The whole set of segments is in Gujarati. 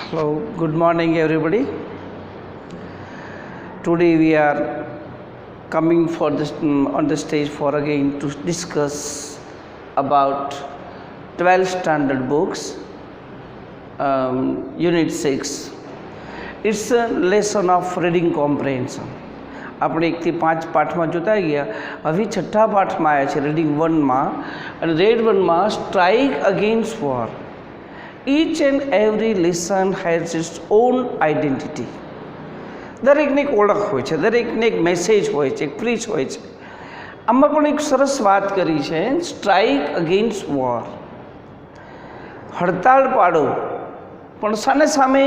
Hello, good morning everybody. Today we are coming for this on the stage for again to discuss about 12 standard books, Unit 6. It's a lesson of reading comprehension. આપણે 1 થી 5 પાઠમાં જોતા ગયા, હવે છઠ્ઠા પાઠમાં આવ્યા છે રીડિંગ 1માં, અને રેડ 1માં strike against war. Each and every lesson has its own identity. દરેકને એક ઓળખ હોય છે, દરેકને એક મેસેજ હોય છે, એક પ્રીચ હોય છે. આમાં પણ એક સરસ વાત કરી છે, સ્ટ્રાઇક અગેન્સ્ટ વોર. હડતાળ પાડો, પણ સામે સામે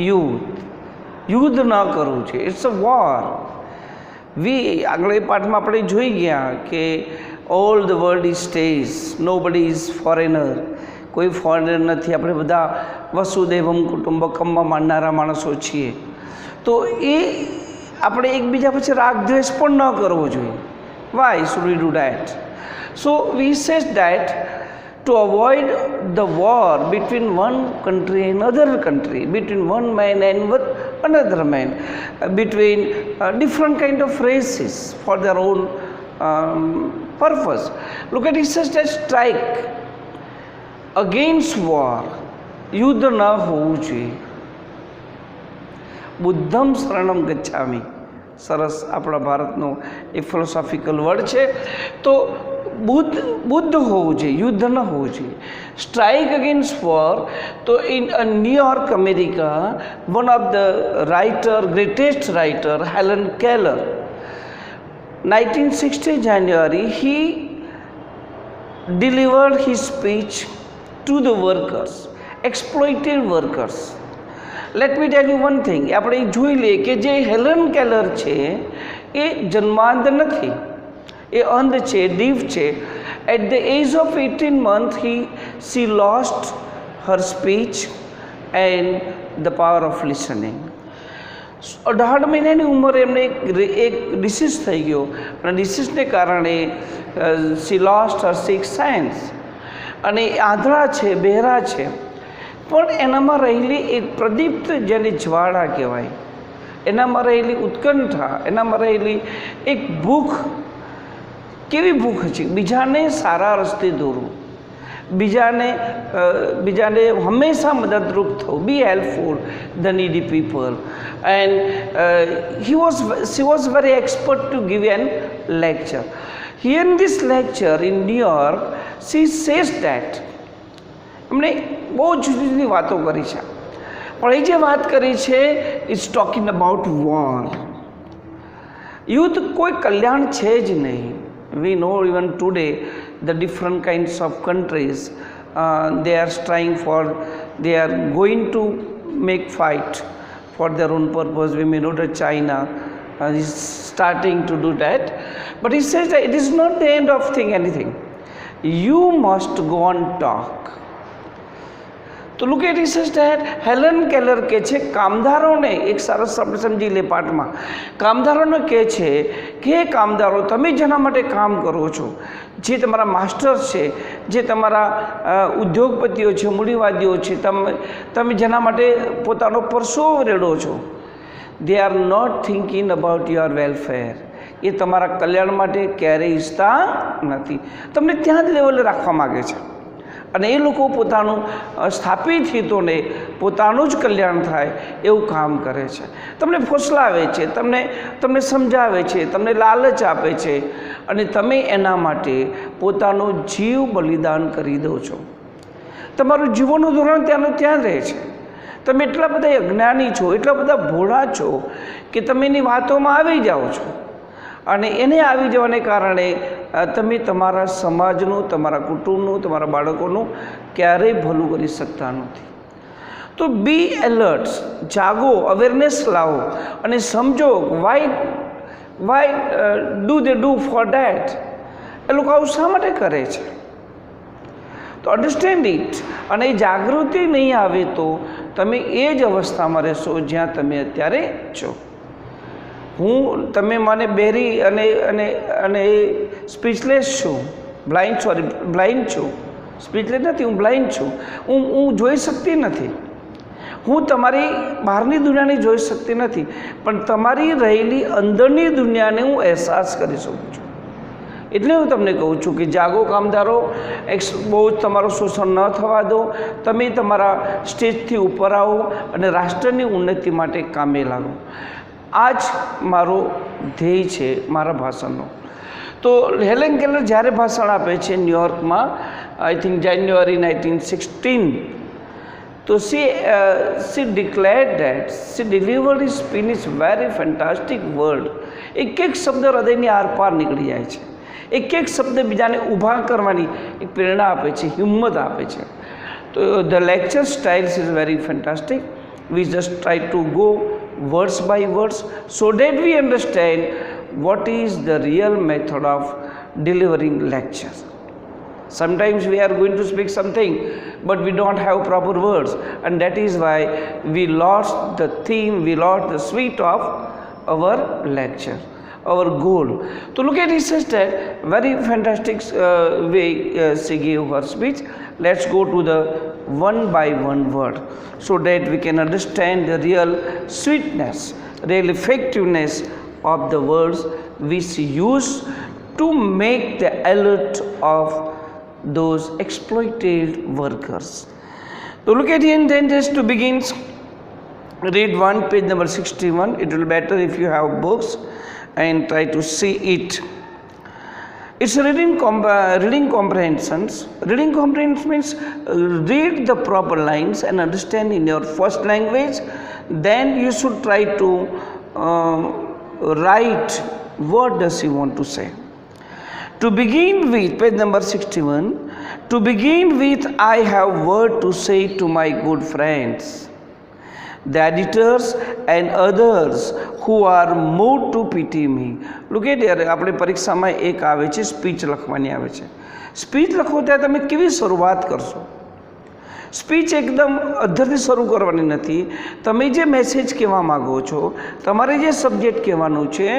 યુદ્ધ ન કરવું છે. It's a war. આગળ એ પાઠમાં આપણે જોઈ ગયા કે all the world is stages, nobody is foreigner. કોઈ ફોરેનર નથી, આપણે બધા વસુદેવમ કુટુંબકમમાં માનનારા માણસો છીએ. તો એ આપણે એકબીજા પછી રાગ દ્વેષ પણ ન કરવો જોઈએ. Why should we do that? So we says that to avoid the war between one country and other country, between one man and another man, between different kind of races for their own purpose. Look at it, says that strike against war. યુદ્ધ ન હોવું જોઈએ. બુદ્ધમ શરણમ ગચ્છામિ, સરસ આપણા ભારતનો એક ફિલોસોફિકલ વર્ડ છે. તો બુદ્ધ હોવું જોઈએ, યુદ્ધ ન હોવું જોઈએ. સ્ટ્રાઇક અગેન્સ્ટ વોર, તો in New York America, one of the writer, greatest writer Helen Keller, 1960 January, he delivered his speech to the workers, exploited workers. Let me tell you one thing, આપણે જોઈ લઈએ કે જે હેલન કેલર છે એ જન્માંધ નથી, એ અંધ છે, દીવ છે. At the age of 18 months she lost her speech and the power of listening. 18 મહિનાની ઉંમરે એમને એક ડિસીઝ થઈ ગયો, અને ડિસીઝને કારણે she lost her sixth sense. અને આંધળા છે, બહેરા છે, પણ એનામાં રહેલી એક પ્રદીપ્ત, જેને જ્વાળા કહેવાય, એનામાં રહેલી ઉત્કંઠા, એનામાં રહેલી એક ભૂખ. કેવી ભૂખ છે? બીજાને સારા રસ્તે દોરવું, બીજાને હંમેશા મદદરૂપ થવું, be helpful the needy people. And she was very expert to give an lecture. Here in this lecture in New York, she says that એમણે બહુ જુદી જુદી વાતો કરી છે, પણ એ જે વાત કરી છે ઇઝ ટોકિંગ અબાઉટ વોર. યુદ્ધ કોઈ કલ્યાણ છે જ નહીં. We know even today the different kinds of countries, they are going to make fight for their own purpose. We may know that China is starting to do that, but he says that it is not the end of anything. You must go on talk. તો look at it, says that Helen Keller કહે છે કામદારોને, એક સરસ આપણે સમજી લે પાઠમાં, કામદારોને કહે છે કે કામદારો, તમે જેના માટે કામ કરો છો, જે તમારા માસ્ટર્સ છે, જે તમારા ઉદ્યોગપતિઓ છે, મૂડીવાદીઓ છે, તમે જેના માટે પોતાનો પરસો રેડો છો, they are not thinking about your welfare. એ તમારા કલ્યાણ માટે ક્યારેય ઈચ્છતા નથી, તમને ત્યાં જ લેવલે રાખવા માગે છે. અને એ લોકો પોતાનું સ્થાપિત હિતોને, પોતાનું જ કલ્યાણ થાય એવું કામ કરે છે. તમને ફોસલાવે છે, તમને સમજાવે છે, તમને લાલચ આપે છે, અને તમે એના માટે પોતાનો જીવ બલિદાન કરી દો છો. તમારું જીવનનું ધોરણ ત્યાંનું ત્યાં રહે છે. તમે એટલા બધા અજ્ઞાની છો, એટલા બધા ભોળા છો કે તમે એની વાતોમાં આવી જાઓ છો, અને એને આવી જવાને કારણે તમે તમારા સમાજનું, તમારા કુટુંબનું, તમારા બાળકોનું ક્યારેય ભલું કરી શકતા નથી. તો બી એલર્ટ, જાગો, અવેરનેસ લાવો, અને સમજો why do they do for that. એ લોકો આવું શા માટે કરે છે? તો અન્ડરસ્ટેન્ડ ઇટ. અને એ જાગૃતિ નહીં આવે તો તમે એ જ અવસ્થામાં રહેશો જ્યાં તમે અત્યારે છો. તમે મને બેરી અને સ્પીચલેસ છું, બ્લાઇન્ડ છું. સ્પીચલેસ નથી, હું બ્લાઇન્ડ છું. હું જોઈ શકતી નથી. હું તમારી બહારની દુનિયાને જોઈ શકતી નથી, પણ તમારી રહેલી અંદરની દુનિયાને હું અહેસાસ કરી શકું છું. એટલે હું તમને કહું છું કે જાગો કામદારો, બહુ જ તમારું શોષણ ન થવા દો. તમે તમારા સ્ટેજથી ઉપર આવો અને રાષ્ટ્રની ઉન્નતિ માટે કામે લાગો. આ જ મારો ધ્યેય છે મારા ભાષણનો. તો હેલેન કેલર જ્યારે ભાષણ આપે છે ન્યુયોર્કમાં, આઈ થિંક જાન્યુઆરી 1916, તો she declared that she delivered his speech very fantastic word. એક એક શબ્દ હૃદયની આરપાર નીકળી જાય છે. એક એક શબ્દ બીજાને ઊભા કરવાની એક પ્રેરણા આપે છે, હિંમત આપે છે. તો the lecture styles is very fantastic. We just try to go words by words so that we understand what is the real method of delivering lectures. Sometimes we are going to speak something but we don't have proper words, and that is why we lost the theme, we lost the sweet of our lecture, our goal. So look at his sister, very fantastic way she gave her speech. Let's go to the one by one word so that we can understand the real sweetness, real effectiveness of the words which she used to make the alert of those exploited workers. So look at it, then just to begin, read one page number 61. It will be better if you have books and try to see it. It's reading comprehensions. Reading comprehension means read the proper lines and understand in your first language. Then you should try to write what does he want to say. To begin with, page number 61. To begin with, I have word to say to my good friends, the editors and others who are moved to pity me. Look at here, આપણે પરીક્ષામાં એક આવે છે સ્પીચ લખવાની આવે છે. સ્પીચ લખો ત્યારે તમે કેવી શરૂઆત કરશો? સ્પીચ એકદમ અધ્ધરથી શરૂ કરવાની નથી. તમે જે મેસેજ કહેવા માગો છો, તમારે જે સબ્જેક્ટ કહેવાનું છે,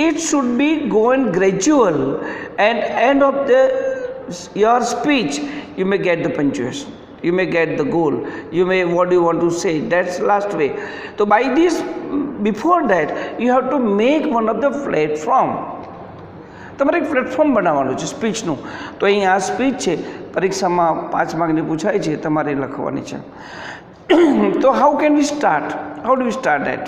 it should be go and gradual, and end of the your speech you may get the punctuation, you may get the goal, you may what do you want to say, that's last way. So by this, before that you have to make one of the platform. તમારે એક પ્લેટફોર્મ બનાવવાનું છે સ્પીચનું. તો અહીં આ સ્પીચ છે, પરીક્ષામાં 5 માર્કની પૂછાય છે, તમારે લખવાની છે. તો how can we start? How do we start that?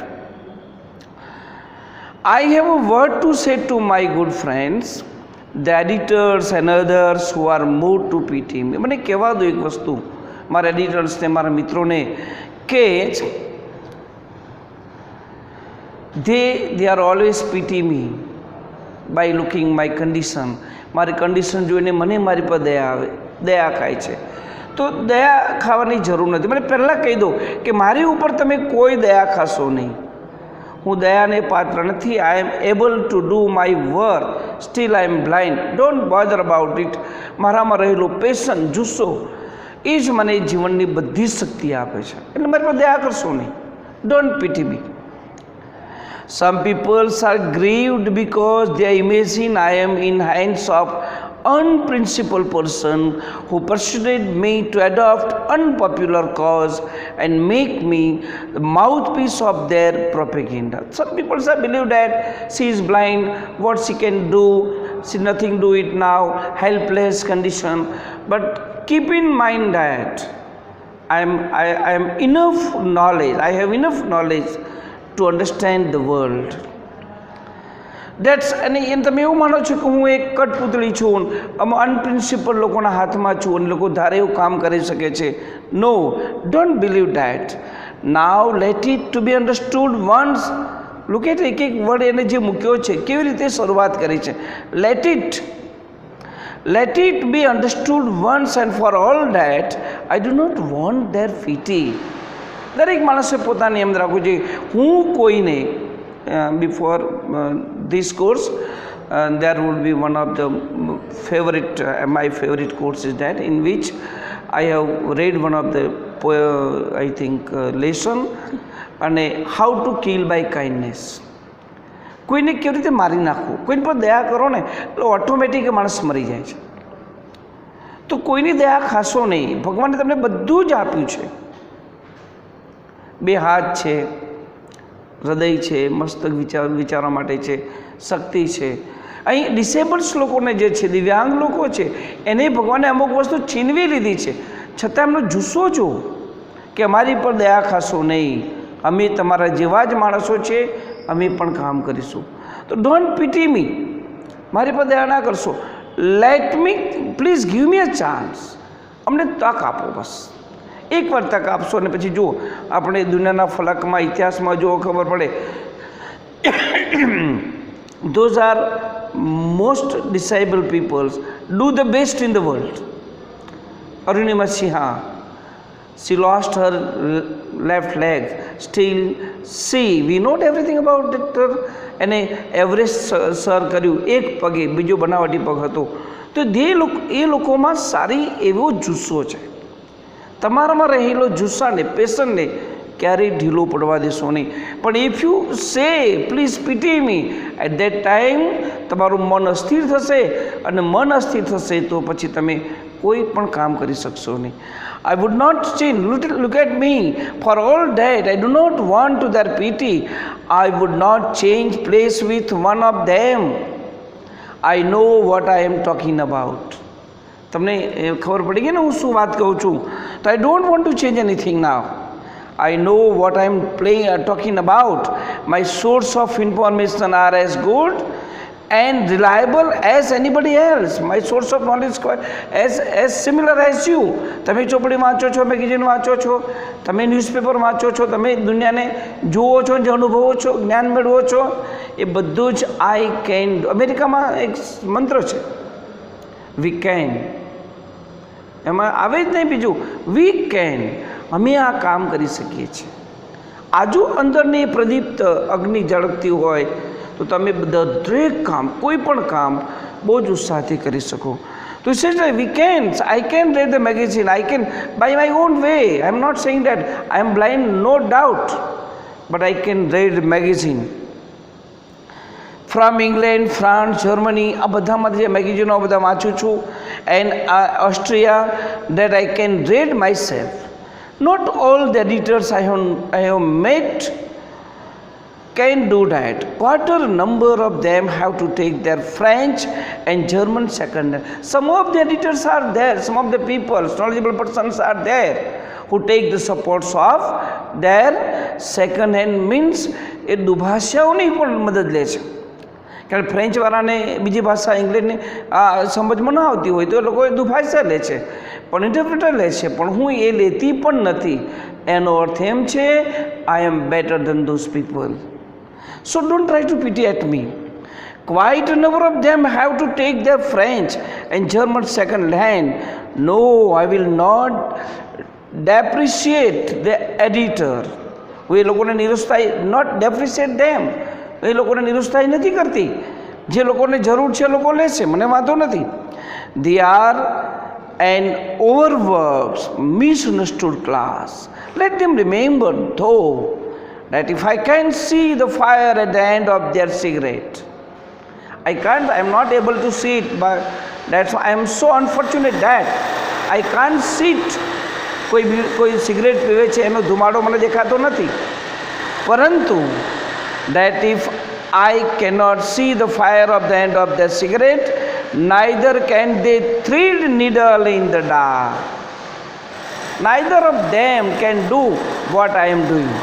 I have a word to say to my good friends, the editors and others who are moved to pity me. મને કહેવા દો એક વસ્તુ મારા એડિટર્સને, મારા મિત્રોને, કે they are always pity me by looking my condition. મારી કન્ડિશન જોઈને મને મારી પર દયા ખાય છે. તો દયા ખાવાની જરૂર નથી. મને પહેલાં કહી દો કે મારી ઉપર તમે કોઈ દયા ખાશો નહીં. હું દયાને પાત્ર નથી. I am able to do my work, still I am blind. Don't bother about it. મારામાં રહેલો પેશન, જુસ્સો, એ જ મને જીવનની બધી શક્તિ આપે છે. એટલે મારી પર દયા કરશો નહીં. Don't PT me. Some people are grieved because they imagine I am in hands of unprincipled person who persuaded me to adopt unpopular cause and make me the mouthpiece of their propaganda. Some people believe that she is blind, what she can do, she nothing do it now, helpless condition. But keep in mind that I am enough knowledge, I have enough knowledge to understand the world. That's, અને તમે એવું માનો છો કે હું એક કઠપૂતળી છું, અનપ્રિન્સિપલ લોકોના હાથમાં છું અને લોકો ધારે એવું કામ કરી શકે છે. No, don't believe that. Now let it to be understood once. Look at એક એક વર્ડ એને જે મૂક્યો છે, કેવી રીતે શરૂઆત કરી છે. Let it be understood once and for all that I do not want their pity. દરેક માણસે પોતાની એમ રાખવું જોઈએ, હું કોઈને before this course there would be one of the my favorite course is that in which I have read one of the I think lesson અને how to kill by kindness. કોઈને કેવી રીતે મારી નાખવું, કોઈને પર દયા કરો ને એટલે ઓટોમેટિક માણસ મરી જાય છે. તો કોઈની દયા ખાશો નહીં. ભગવાને તમને બધું જ આપ્યું છે. બે હાથ છે, હૃદય છે, મસ્તક વિચારવા માટે છે, શક્તિ છે. અહીં ડિસેબલ્સ લોકોને જે છે, દિવ્યાંગ લોકો છે, એને ભગવાને અમુક વસ્તુ છીનવી લીધી છે, છતાં એમનો જુસ્સો જો કે અમારી પર દયા ખાશો નહીં, અમે તમારા જેવા જ માણસો છે, અમે પણ કામ કરીશું. તો ડોન્ટ પીટી મી, મારી પર દયા ના કરશો, let me, please give me a chance, અમને તક આપો, બસ એકવાર તક આપશો. અને પછી જુઓ આપણે દુનિયાના ફલકમાં ઇતિહાસમાં જો ખબર પડે, those are most disabled peoples do the best in the world. Arunima Sinha, she lost her left leg, still we know everything about it. એને એવરેસ્ટ સર કર્યું એક પગે, બીજો બનાવટી પગ હતો. તો એ લોકોમાં સારી એવો જુસ્સો છે. તમારામાં રહેલો જુસ્સાને, પેશનને ક્યારેય ઢીલો પડવા દેશો નહીં. પણ if you say please pity me, at that time તમારું મન અસ્થિર થશે, અને મન અસ્થિર થશે તો પછી તમે કોઈ પણ કામ કરી શકશો નહીં. I would not change. Look at me. For all that, I do not want to their pity. I would not change place with one of them. I know what I am talking about. તમને ખબર પડી ગઈ ને હું શું વાત કહું છું? તો I don't want to change anything now. I know what I am talking about. My source of information are as good and reliable as anybody else. My source of knowledge is as similar as you. તમે ચોપડી વાંચો છો, મેગેઝિન વાંચો છો, તમે ન્યૂઝપેપર વાંચો છો, તમે દુનિયાને જુઓ છો, જે અનુભવો છો, જ્ઞાન મેળવો છો, એ બધું જ આઈ કેન. અમેરિકામાં એક મંત્ર છે, વી કેન, એમાં આવે જ નહીં બીજું, વી કેન, અમે આ કામ કરી શકીએ છીએ. આજુ અંદરની પ્રદીપ્ત અગ્નિ ઝળકતી હોય તો તમે દરેક કામ, કોઈ પણ કામ બહુ જ ઉત્સાહથી કરી શકો. તો it says that we can, I can read the magazine, I can by my own way. I am not saying that I am blind, no doubt, but I can read magazine from England, France, Germany, આ બધામાંથી જે મેગેઝિનો બધા વાંચું છું, and Austria, that I can read myself. Not all the editors I have met can do that. Quarter number of them have to take their French and German second hand. Some of the editors are there, some of the people, knowledgeable persons are there who take the supports of their second hand, means એ દુભાષાઓની પણ મદદ લે છે. કારણ ફ્રેન્ચવાળાને બીજી ભાષા ઇંગ્લિશની સમજમાં ન આવતી હોય તો એ લોકો એ દુભાષા લે છે, પણ ઇન્ટરપ્રિટર લે છે, પણ હું એ લેતી પણ નથી. એનો અર્થ એમ છે, I am better than those people. So don't try to pity at me. Quite a number of them have to take their French and German second hand. No, I will not depreciate the editor. એ લોકોને નિરુત્સાહી, not depreciate them. એ લોકોને નિરુત્સાહી નથી કરતી. જે લોકોને જરૂર છે એ લોકો લેશે, મને વાંધો નથી. They are an overworked, misunderstood class. Let them remember though that if I can see the fire at the end of their cigarette, I am not able to see it, but that's why I am so unfortunate that I can't see it. કોઈ સિગરેટ પીવે છે એનો ધુમાડો મને દેખાતો નથી, પરંતુ that if I cannot see the fire of the end of their cigarette, neither can they thread needle in the dark. Neither of them can do what I am doing.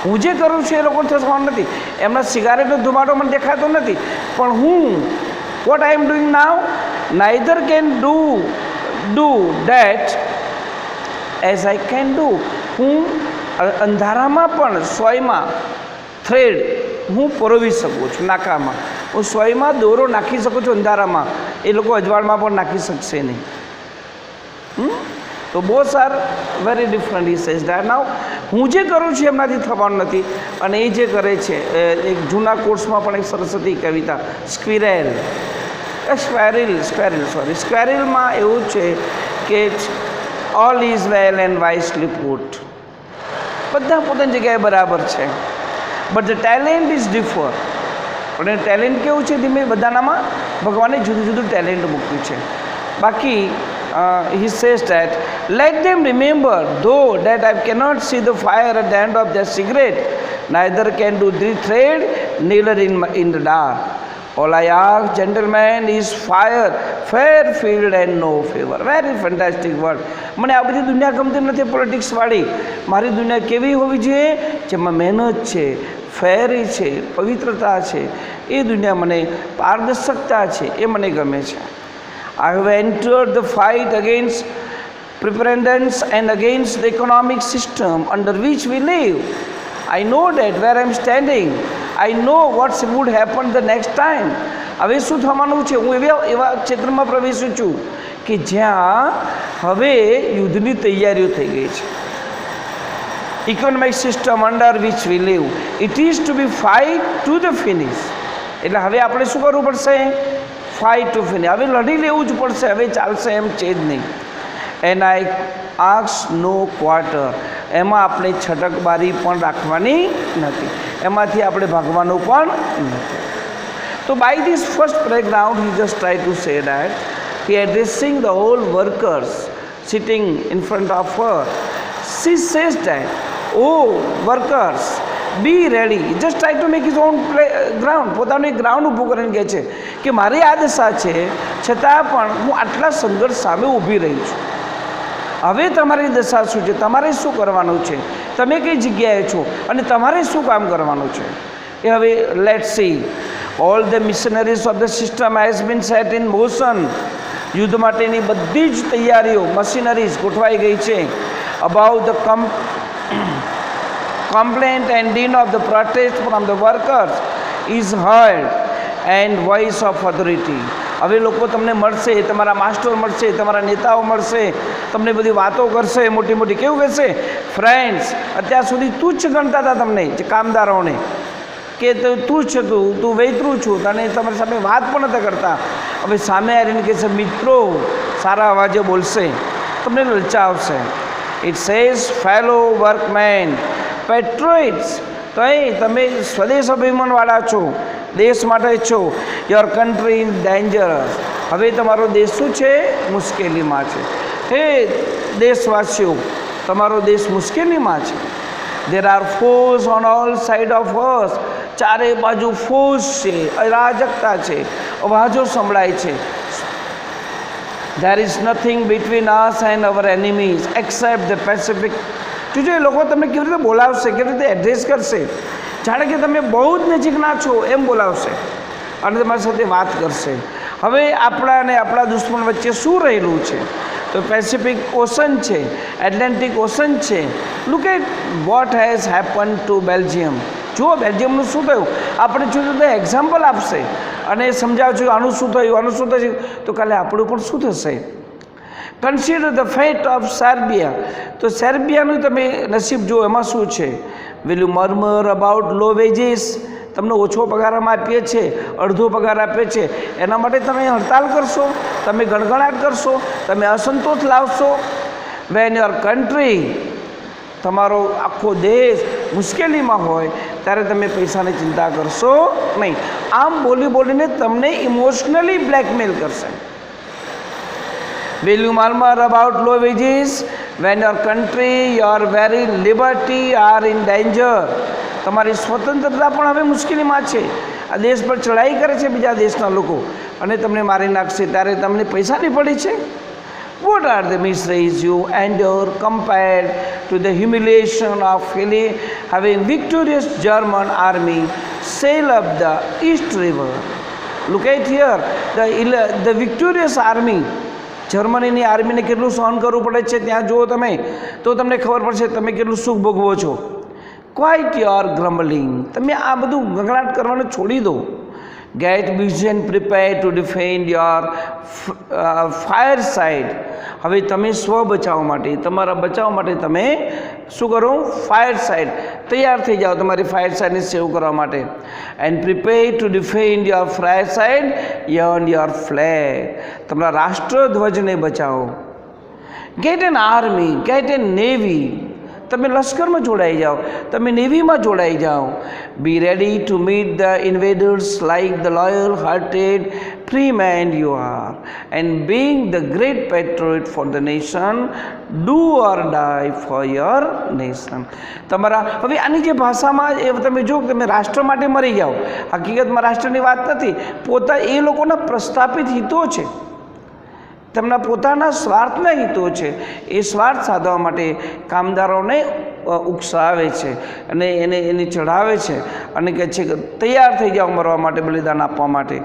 હું જે કરું છું એ લોકોને થવાનું નથી. એમના સિગારેટનો ધુમાડો મને દેખાતો નથી, પણ હું what I am doing now, neither can do date as I can do. હું અંધારામાં પણ સોયમાં થ્રેડ હું પરોવી શકું છું, નાકામાં હું સોયમાં દોરો નાખી શકું છું અંધારામાં, એ લોકો અજવાળમાં પણ નાખી શકશે નહીં. તો બોથ આર વેરી ડિફરન્ટ. ઈ સેઝ ધેટ નાઉ હું જે કરું છું એમનાથી થવાનું નથી, અને એ જે કરે છે, એક જૂના કોર્સમાં પણ એક સરસ હતી કવિતા, સ્ક્વેરિલમાં એવું છે કે all is well and wisely put, બધા પોતાની જગ્યાએ બરાબર છે, but the talent is differ. પણ ટેલેન્ટ કેવું છે, ધીમે બધાનામાં ભગવાને જુદું જુદું ટેલેન્ટ મૂક્યું છે. બાકી he says that, let them remember, though that I cannot see the fire at the end of their cigarette, neither can do the thread, neither in the dark. All I ask, gentlemen, is fire, fair field and no favor. Very fantastic word. મને આ બધી દુનિયા ગમતી નથી પોલિટિક્સવાળી. મારી દુનિયા કેવી હોવી જોઈએ? જેમાં મહેનત છે, ફેરી છે, પવિત્રતા છે. એ દુનિયા મને પારદર્શકતા છે, એ મને ગમે છે. I have entered the fight against preponderance and against the economic system under which we live. I know that where I am standing, I know what would happen the next time. હવે શું થવાનું છે? હું એવા ક્ષેત્રમાં પ્રવેશું છું કે જ્યાં હવે યુદ્ધની તૈયારીઓ થઈ ગઈ છે. Economic system under which we live, it is to be fight to the finish. એટલે હવે આપણે શું કરવું પડશે? Fight to finish. હવે લડી લેવું જ પડશે. હવે ચાલશે એમ છે જ નહીં. And I ask no quarter. એમાં આપણે છટકબારી પણ રાખવાની નથી, એમાંથી આપણે ભાગવાનું પણ નથી. તો by this first background he just try to say that he addressing the whole workers sitting in front of her. She says that, oh workers, be ready. Just try to make his own ground. પોતાનું એક ગ્રાઉન્ડ ઊભું કરીને કહે છે કે મારી આ દશા છે, છતાં પણ હું આટલા સંઘર્ષ સામે ઊભી રહી છું. હવે તમારી દશા શું છે? તમારે શું કરવાનું છે? તમે કઈ જગ્યાએ છો અને તમારે શું કામ કરવાનું છે? એ હવે let's see. All the missionaries of the system has been set in motion. યુદ્ધ માટેની બધી જ તૈયારીઓ, મશીનરીઝ ગોઠવાઈ ગઈ છે. About the complaint and din of the protest from the workers is heard and voice of authority. હવે લોકો તમને મળશે, તમારા માસ્ટર મળશે, તમારા નેતાઓ મળશે, તમને બધી વાતો કરશે મોટી મોટી. કેવું કહેશે? ફ્રેન્ડ્સ, અત્યાર સુધી તુચ્છ ગણતા હતા તમને, જે કામદારોને, કે તુચ્છ હતું, તું વૈતરું છું, તને તમારી સામે વાત પણ નતા કરતા. હવે સામે આવીને કહેશે મિત્રો, સારા અવાજે બોલશે, તમને લલચાવશે. ઇટ સેઝ ફેલો વર્કમેન, પેટ્રોઇટ્સ, તો તમે સ્વદેશ અભિમાનવાળા છો, દેશ માટે છો. Your country in dangerous. હવે તમારો દેશ શું છે? મુશ્કેલીમાં છે. હે દેશવાસીઓ, તમારો દેશ મુશ્કેલીમાં છે. There are force on all side of us. ચારે બાજુ ફોર્સ છે, અરાજકતા છે, અવાજો સંભળાય છે. There is nothing between us and our enemies except the Pacific. જોજો એ લોકો તમને કેવી રીતે બોલાવશે, કેવી રીતે એડ્રેસ કરશે. જાણે કે તમે બહુ જ નજીકના છો એમ બોલાવશે અને તમારી સાથે વાત કરશે. હવે આપણા અને આપણા દુશ્મન વચ્ચે શું રહેલું છે? તો પેસિફિક ઓશન છે, એટલાન્ટિક ઓશન છે. Look at what has happen to Belgium. જુઓ બેલ્જિયમનું શું થયું. આપણે જોયું તો એક્ઝામ્પલ આપશે અને સમજાવજો આનું શું થયું, આનું શું થયું, તો કાલે આપણું પણ શું થશે. Consider the fate of Serbia. તો સર્બિયાનું તમે નસીબ જુઓ, એમાં શું છે? Will you murmur about low wages. તમને ઓછો પગાર અમે આપીએ છીએ, અડધો પગાર આપીએ છીએ, એના માટે તમે હડતાલ કરશો, તમે ગણગણાટ કરશો, તમે અસંતોષ લાવશો. વેન યોર કન્ટ્રી, તમારો આખો દેશ મુશ્કેલીમાં હોય ત્યારે તમે પૈસાની ચિંતા કરશો નહીં. આમ બોલી બોલીને તમને ઇમોશનલી બ્લેકમેલ કરશે. Will you murmur about low wages when your country, your very liberty are in danger? તમારી સ્વતંત્રતા પણ હવે મુશ્કેલીમાં છે. આ દેશ પર ચડાઈ કરે છે બીજા દેશના લોકો અને તમને મારી નાખશે, ત્યારે તમને પૈસાની પડી છે. What are the miseries you endure compared to the humiliation of having victorious German army sail up the East River? Look at here, the victorious army. જર્મનીની આર્મીને કેટલું સહન કરવું પડે છે ત્યાં જુઓ તમે, તો તમને ખબર પડશે તમે કેટલું સુખ ભોગવો છો. Quite your grumbling. તમે આ બધું ગંગળાટ કરવાનું છોડી દો. Get busy and prepare to defend your fireside. હવે તમે સ્વ બચાવ માટે, તમારા બચાવ માટે તમે શું કરો? ફાયર સાઇડ તૈયાર થઈ જાઓ તમારી ફાયર સાઇડને સેવ કરવા માટે. And prepare to defend your fireside yearn your flag. તમારા રાષ્ટ્રધ્વજને બચાવો. Get an army, get an navy. તમે લશ્કરમાં જોડાઈ જાઓ, તમે નેવીમાં જોડાઈ જાઓ. Be ready to meet the invaders like the loyal hearted free man you are, and being the great patriot for the nation, do or die for your nation. તમારા હવે આની જે ભાષામાં એ તમે જો તમે રાષ્ટ્ર માટે મરી જાઓ, હકીકતમાં રાષ્ટ્રની વાત નથી, પોતા એ લોકોના પ્રસ્થાપિત હિતો છે, તેમના પોતાના સ્વાર્થના હિતો છે. એ સ્વાર્થ સાધવા માટે કામદારોને ઉકસાવે છે અને એને ચઢાવે છે અને કહે છે કે તૈયાર થઈ જાઓ મરવા માટે, બલિદાન આપવા માટે.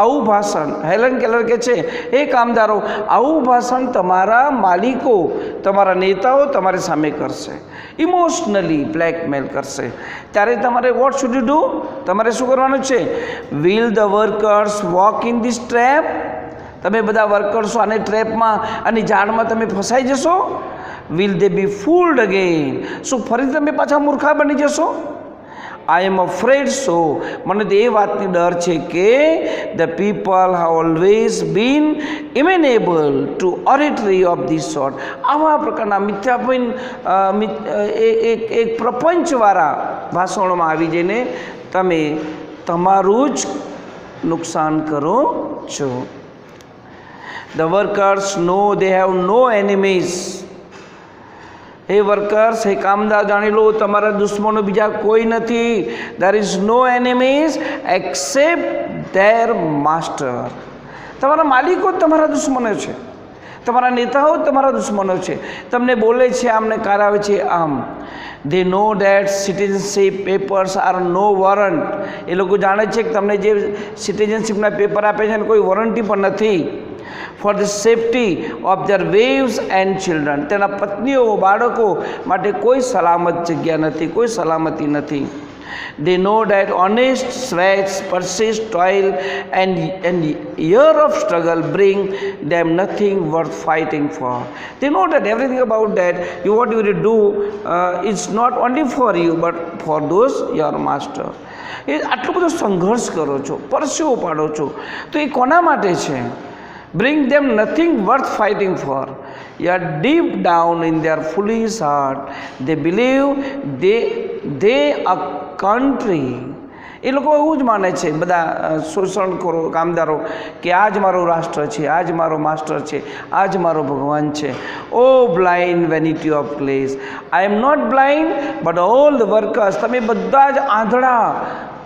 આવું ભાષણ હેલન કેલર કહે છે, એ કામદારો, આવું ભાષણ તમારા માલિકો, તમારા નેતાઓ તમારી સામે કરશે, ઇમોશનલી બ્લેકમેલ કરશે. ત્યારે તમારે વોટ શુડ યુ ડુ? તમારે શું કરવાનું છે? Will the workers walk in this trap? તમે બધા વર્કર્સો આને ટ્રેપમાં અને ઝાડમાં તમે ફસાઈ જશો? Will they be fooled again? શું ફરી તમે પાછા મૂર્ખા બની જશો? I am afraid so. મને તો એ વાતની ડર છે કે the people have always been amenable to oratory of this sort. આવા પ્રકારના મિથ્યાપીન એક પ્રપંચવાળા ભાષણોમાં આવી જઈને તમે તમારું જ નુકસાન કરો છો. The workers know they have no enemies. હે વર્કર્સ, હે કામદાર, જાણી લો તમારા દુશ્મનો બીજા કોઈ નથી. There is no enemies except their master. તમારા માલિકો જ તમારા દુશ્મનો છે, તમારા નેતાઓ જ તમારા દુશ્મનો છે. તમને બોલે છે આમને કરાવે છે આમ. They know that citizenship papers are no warrant. એ લોકો જાણે છે કે તમને જે સિટીઝનશીપના પેપર આપે છે ને કોઈ વોરંટી પણ નથી. For the safety of their wives and children. તેના પત્નીઓ બાળકો માટે કોઈ સલામત જગ્યા નથી, કોઈ સલામતી નથી. They know that honest sweat, persist, toil and year of struggle bring them nothing worth fighting for. They know that everything about that, what you will do is not only for you but for those your master. એ આટલો બધો સંઘર્ષ કરો છો, પરસેવો પાડો છો, તો એ કોના માટે છે? Bring them nothing worth fighting for. Yet deep down in their foolish heart, they believe they a country. એ લોકો એવું જ માને છે બધા શોષણખોરો કામદારો કે આ જ મારો રાષ્ટ્ર છે, આ જ મારો માસ્ટર છે, આ જ મારો ભગવાન છે. O blind vanity of class, I am not blind but all the workers. તમે બધા જ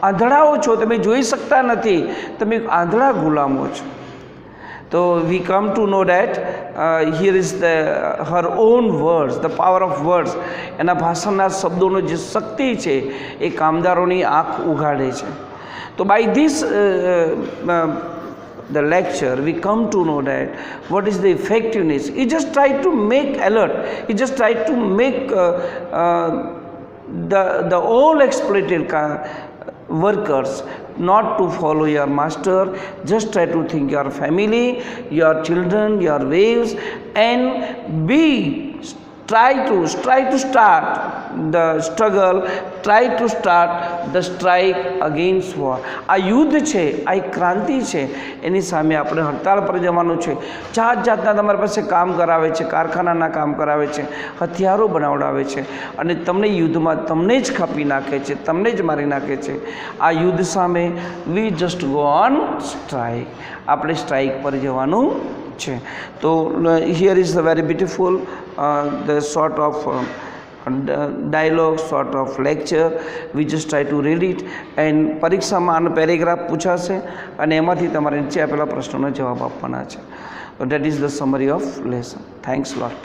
આંધળાઓ છો, તમે જોઈ શકતા નથી, તમે આંધળા ગુલામો છો. So we come to know that here is her own words, the power of words. એના ભાષણના શબ્દોનો જે શક્તિ છે એ કામદારોની આંખ ઉઘાડે છે. તો by this the lecture we come to know that what is the effectiveness. He just tried to make alert, he just tried to make the all exploited workers not to follow your master. Just try to think your family, your children, your wives, and try to start the struggle, try to start the strike against war. આ યુદ્ધ છે, આ એક ક્રાંતિ છે, એની સામે આપણે હડતાળ પર જવાનું છે. જાત જાતના તમારી પાસે કામ કરાવે છે, કારખાનાના કામ કરાવે છે, હથિયારો બનાવડાવે છે અને તમને યુદ્ધમાં તમને જ કાપી નાખે છે, તમને જ મારી નાખે છે. આ યુદ્ધ સામે we just go on strike. આપણે સ્ટ્રાઇક પર જવાનું છે. તો here is the very beautiful the sort of dialogue, sort of lecture. We just try to read it and પરીક્ષામાં આનો પેરેગ્રાફ પૂછાશે અને એમાંથી તમારે નીચે આપેલા પ્રશ્નોનો જવાબ આપવાના છે. So that is the summary of lesson. Thanks a lot.